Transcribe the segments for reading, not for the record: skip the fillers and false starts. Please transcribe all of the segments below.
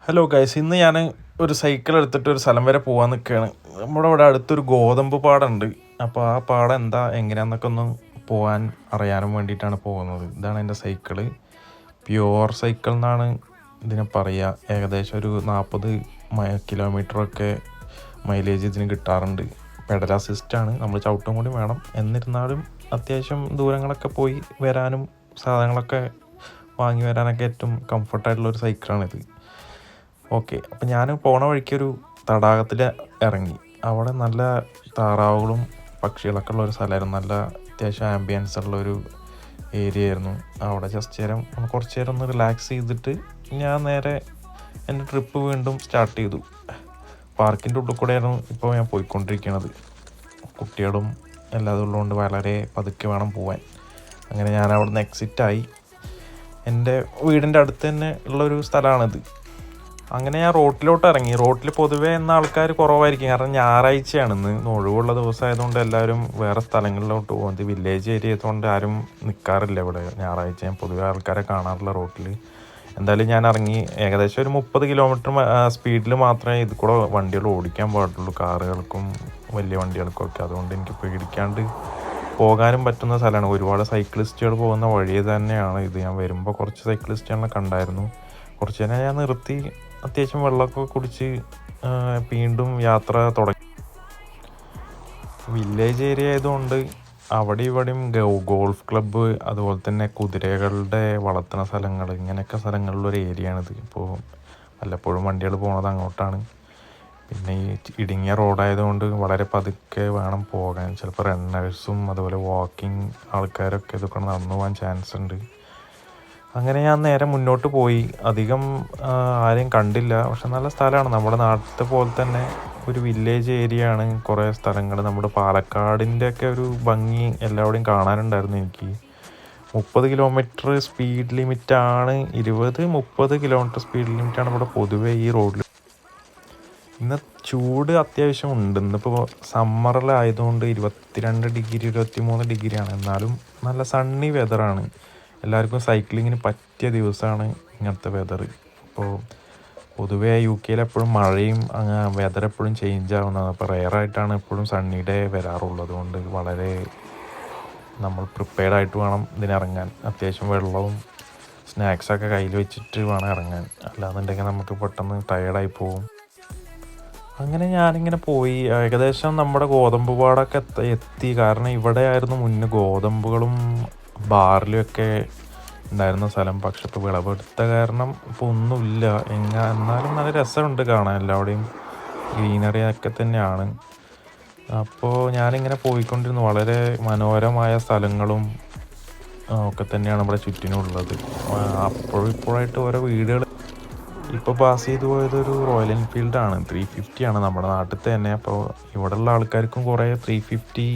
Hello guys, ഇന്ന് ഞാൻ ഒരു സൈക്കിൾ എടുത്തിട്ട് ഒരു സ്ഥലം വരെ പോകാൻ നിൽക്കുകയാണ്. നമ്മുടെ ഇവിടെ അടുത്തൊരു ഗോതമ്പ് പാടമുണ്ട്. അപ്പോൾ ആ പാടം എന്താ എങ്ങനെയാണെന്നൊക്കെ ഒന്ന് പോകാൻ അറിയാനും വേണ്ടിയിട്ടാണ് പോകുന്നത്. ഇതാണ് എൻ്റെ സൈക്കിള്. പ്യുവർ സൈക്കിൾ എന്നാണ് ഇതിനെ പറയുക. ഏകദേശം ഒരു 40 കിലോമീറ്ററൊക്കെ മൈലേജ് ഇതിന് കിട്ടാറുണ്ട്. പെഡൽ അസിസ്റ്റാണ്, നമ്മൾ ചവിട്ടും കൂടി വേണം. എന്നിരുന്നാലും അത്യാവശ്യം ദൂരങ്ങളൊക്കെ പോയി വരാനും സാധനങ്ങളൊക്കെ വാങ്ങി വരാനൊക്കെ ഏറ്റവും കംഫർട്ടായിട്ടുള്ളൊരു സൈക്കിളാണിത്. ഓക്കെ, അപ്പം ഞാൻ പോണ വഴിക്കൊരു തടാകത്തിൽ ഇറങ്ങി. അവിടെ നല്ല താറാവുകളും പക്ഷികളൊക്കെ ഉള്ളൊരു സ്ഥലമായിരുന്നു. നല്ല അത്യാവശ്യം ആംബിയൻസ് ഉള്ളൊരു ഏരിയ ആയിരുന്നു. അവിടെ കുറച്ച് നേരം ഒന്ന് റിലാക്സ് ചെയ്തിട്ട് ഞാൻ നേരെ എൻ്റെ ട്രിപ്പ് വീണ്ടും സ്റ്റാർട്ട് ചെയ്തു. പാർക്കിൻ്റെ ഉള്ളിൽ കൂടെയായിരുന്നു ഇപ്പോൾ ഞാൻ പോയിക്കൊണ്ടിരിക്കുന്നത്. കുട്ടികളും എല്ലാതും ഉള്ളതുകൊണ്ട് വളരെ പതുക്കെ വേണം പോകാൻ. അങ്ങനെ ഞാൻ അവിടെ നിന്ന് എക്സിറ്റായി. എൻ്റെ വീടിൻ്റെ അടുത്ത് തന്നെ ഉള്ളൊരു സ്ഥലമാണിത്. അങ്ങനെ ഞാൻ റോട്ടിലോട്ട് ഇറങ്ങി. റോട്ടിൽ പൊതുവേ ഇന്ന് ആൾക്കാർ കുറവായിരിക്കും, കാരണം ഞായറാഴ്ചയാണ്. ഇന്ന് ഒഴിവുള്ള ദിവസമായതുകൊണ്ട് എല്ലാവരും വേറെ സ്ഥലങ്ങളിലോട്ട് പോകും. ഇത് വില്ലേജ് ഏരിയ ആയതുകൊണ്ട് ആരും നിൽക്കാറില്ല ഇവിടെ ഞായറാഴ്ച. ഞാൻ പൊതുവേ ആൾക്കാരെ കാണാറില്ല റോട്ടിൽ. എന്തായാലും ഞാൻ ഇറങ്ങി. ഏകദേശം ഒരു 30 കിലോമീറ്റർ സ്പീഡിൽ മാത്രമേ ഇത് കൂടെ വണ്ടികൾ ഓടിക്കാൻ പാടുള്ളൂ, കാറുകൾക്കും വലിയ വണ്ടികൾക്കും ഒക്കെ. അതുകൊണ്ട് എനിക്ക് പേടിക്കാണ്ട് പോകാനും പറ്റുന്ന സ്ഥലമാണ്. ഒരുപാട് സൈക്ലിസ്റ്റുകൾ പോകുന്ന വഴി തന്നെയാണ് ഇത്. ഞാൻ വരുമ്പോൾ കുറച്ച് സൈക്ലിസ്റ്റുകളെ കണ്ടായിരുന്നു. കുറച്ച് നേരം ഞാൻ നിർത്തി അത്യാവശ്യം വെള്ളമൊക്കെ കുടിച്ച് വീണ്ടും യാത്ര തുടങ്ങി. വില്ലേജ് ഏരിയ ആയതുകൊണ്ട് അവിടെ ഇവിടെയും ഗോൾഫ് ക്ലബ്ബ്, അതുപോലെ തന്നെ കുതിരകളുടെ വളർത്തുന്ന സ്ഥലങ്ങൾ, ഇങ്ങനെയൊക്കെ സ്ഥലങ്ങളിലൊരു ഏരിയയാണിത്. ഇപ്പോൾ വല്ലപ്പോഴും വണ്ടികൾ പോകുന്നത് അങ്ങോട്ടാണ്. പിന്നെ ഈ ഇടുങ്ങിയ റോഡായതുകൊണ്ട് വളരെ പതുക്കെ വേണം പോകാൻ. ചിലപ്പോൾ റണ്ണേഴ്സും അതുപോലെ വാക്കിംഗ് ആൾക്കാരൊക്കെ ഇതൊക്കെ നടന്നു പോകാൻ ചാൻസ് ഉണ്ട്. അങ്ങനെ ഞാൻ നേരെ മുന്നോട്ട് പോയി. അധികം ആരെയും കണ്ടില്ല, പക്ഷെ നല്ല സ്ഥലമാണ്. നമ്മുടെ നാട്ടിലത്തെ പോലെ തന്നെ ഒരു വില്ലേജ് ഏരിയ ആണ്. കുറേ സ്ഥലങ്ങൾ നമ്മുടെ പാലക്കാടിൻ്റെ ഒക്കെ ഒരു ഭംഗി എല്ലാവിടെയും കാണാനുണ്ടായിരുന്നു എനിക്ക്. 30 കിലോമീറ്റർ സ്പീഡ് ലിമിറ്റാണ്, 20-30 കിലോമീറ്റർ സ്പീഡ് ലിമിറ്റാണ് ഇവിടെ പൊതുവേ ഈ റോഡിൽ. ഇന്ന് ചൂട് അത്യാവശ്യം ഉണ്ട്. ഇന്നിപ്പോൾ സമ്മറിലായതുകൊണ്ട് 22 ഡിഗ്രി 23 ഡിഗ്രിയാണ്. എന്നാലും നല്ല സണ്ണി വെതറാണ്. എല്ലാവർക്കും സൈക്ലിങ്ങിന് പറ്റിയ ദിവസമാണ് ഇങ്ങനത്തെ വെതർ. ഇപ്പോൾ പൊതുവേ UK എപ്പോഴും മഴയും വെതർ എപ്പോഴും ചേഞ്ച് ആവുന്നതാണ്. അപ്പോൾ റെയറായിട്ടാണ് എപ്പോഴും സണ്ണി ഡേ വരാറുള്ളത്. അതുകൊണ്ട് വളരെ നമ്മൾ പ്രിപ്പയർഡ് ആയിട്ട് വേണം ഇതിനിറങ്ങാൻ. അത്യാവശ്യം വെള്ളവും സ്നാക്സൊക്കെ കയ്യിൽ വെച്ചിട്ട് വേണം ഇറങ്ങാൻ, അല്ലാന്നുണ്ടെങ്കിൽ നമുക്ക് പെട്ടെന്ന് ടയേർഡായി പോകും. അങ്ങനെ ഞാനിങ്ങനെ പോയി. ഏകദേശം നമ്മുടെ ഗോതമ്പ് പാടൊക്കെ എത്തി. കാരണം ഇവിടെ ആയിരുന്നു മുന്നേ ഗോതമ്പുകളും ബാർലിയും ഒക്കെ ഉണ്ടായിരുന്ന സ്ഥലം. പക്ഷെ ഇപ്പോൾ വിളവെടുത്ത കാരണം ഇപ്പോൾ ഒന്നുമില്ല. എന്നാലും നല്ല രസമുണ്ട് കാണാൻ. എല്ലാവിടെയും ഗ്രീനറി ഒക്കെ തന്നെയാണ്. അപ്പോൾ ഞാനിങ്ങനെ പോയിക്കൊണ്ടിരുന്നു. വളരെ മനോഹരമായ സ്ഥലങ്ങളും ഒക്കെ തന്നെയാണ് ഇവിടെ ചുറ്റിനുള്ളത്. അപ്പോഴും ഇപ്പോഴായിട്ട് ഓരോ വീടുകൾ. ഇപ്പോൾ പാസ് ചെയ്ത് പോയതൊരു റോയൽ എൻഫീൽഡാണ്, 350 ആണ്, നമ്മുടെ നാട്ടിൽ തന്നെ. അപ്പോൾ ഇവിടെയുള്ള ആൾക്കാർക്കും കുറേ 350,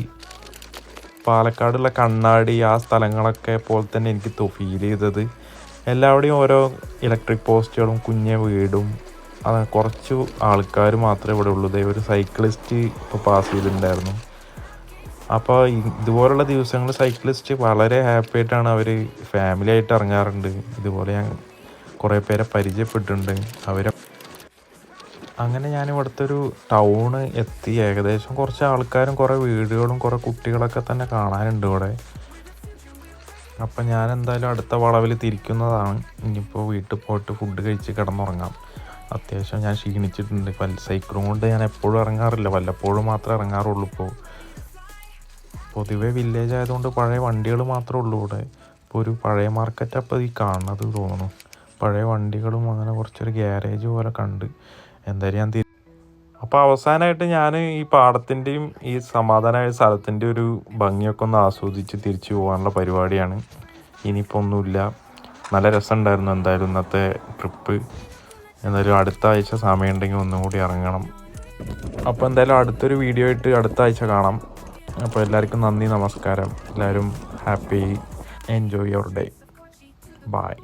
പാലക്കാടുള്ള കണ്ണാടി ആ സ്ഥലങ്ങളൊക്കെ പോലെ തന്നെ എനിക്ക് ഫീൽ ചെയ്തത്. എല്ലാവിടെയും ഓരോ ഇലക്ട്രിക് പോസ്റ്റുകളും കുഞ്ഞ വീടും കുറച്ച് ആൾക്കാർ മാത്രമേ ഇവിടെ ഉള്ളൂ. ഒരു സൈക്ലിസ്റ്റ് ഇപ്പോൾ പാസ് ചെയ്തിട്ടുണ്ടായിരുന്നു. അപ്പോൾ ഇതുപോലുള്ള ദിവസങ്ങൾ സൈക്ലിസ്റ്റ് വളരെ ഹാപ്പി ആയിട്ടാണ് അവർ ഫാമിലി ആയിട്ട് ഇറങ്ങാറുണ്ട്. ഇതുപോലെ ഞാൻ കുറേ പേരെ പരിചയപ്പെട്ടിട്ടുണ്ട്. അങ്ങനെ ഞാൻ ഇവിടുത്തെ ഒരു ടൗണ് എത്തി. ഏകദേശം കുറച്ച് ആൾക്കാരും കുറേ വീടുകളും കുറേ കുട്ടികളൊക്കെ തന്നെ കാണാനുണ്ട് ഇവിടെ. അപ്പം ഞാൻ എന്തായാലും അടുത്ത വളവിൽ തിരിക്കുന്നതാണ്. ഇനിയിപ്പോൾ വീട്ടിൽ പോയിട്ട് ഫുഡ് കഴിച്ച് കിടന്നുറങ്ങാം. അത്യാവശ്യം ഞാൻ ക്ഷീണിച്ചിട്ടുണ്ട്. സൈക്കിളും കൊണ്ട് ഞാൻ എപ്പോഴും ഇറങ്ങാറില്ല, വല്ലപ്പോഴും മാത്രമേ ഇറങ്ങാറുള്ളൂ. ഇപ്പോൾ പൊതുവേ വില്ലേജ് ആയതുകൊണ്ട് പഴയ വണ്ടികൾ മാത്രമേ ഉള്ളൂ ഇവിടെ. ഇപ്പോൾ ഒരു പഴയ മാർക്കറ്റ് അപ്പോൾ ഈ കാണുന്നത് തോന്നുന്നു. പഴയ വണ്ടികളും അങ്ങനെ കുറച്ചൊരു ഗ്യാരേജ് പോലെ കണ്ട്. എന്തായാലും ഞാൻ അപ്പോൾ അവസാനമായിട്ട് ഞാൻ ഈ പാടത്തിൻ്റെയും ഈ സമാധാനമായ സ്ഥലത്തിൻ്റെ ഒരു ഭംഗിയൊക്കെ ഒന്ന് ആസ്വദിച്ച് തിരിച്ചു പോകാനുള്ള പരിപാടിയാണ്. ഇനിയിപ്പോൾ ഒന്നുമില്ല. നല്ല രസമുണ്ടായിരുന്നു എന്തായാലും ഇന്നത്തെ ട്രിപ്പ്. എന്തായാലും അടുത്ത ആഴ്ച സമയമുണ്ടെങ്കിൽ ഒന്നും കൂടി ഇറങ്ങണം. അപ്പോൾ എന്തായാലും അടുത്തൊരു വീഡിയോ ആയിട്ട് അടുത്ത ആഴ്ച കാണാം. അപ്പോൾ എല്ലാവർക്കും നന്ദി, നമസ്കാരം. എല്ലാവരും happy, enjoy your day. By.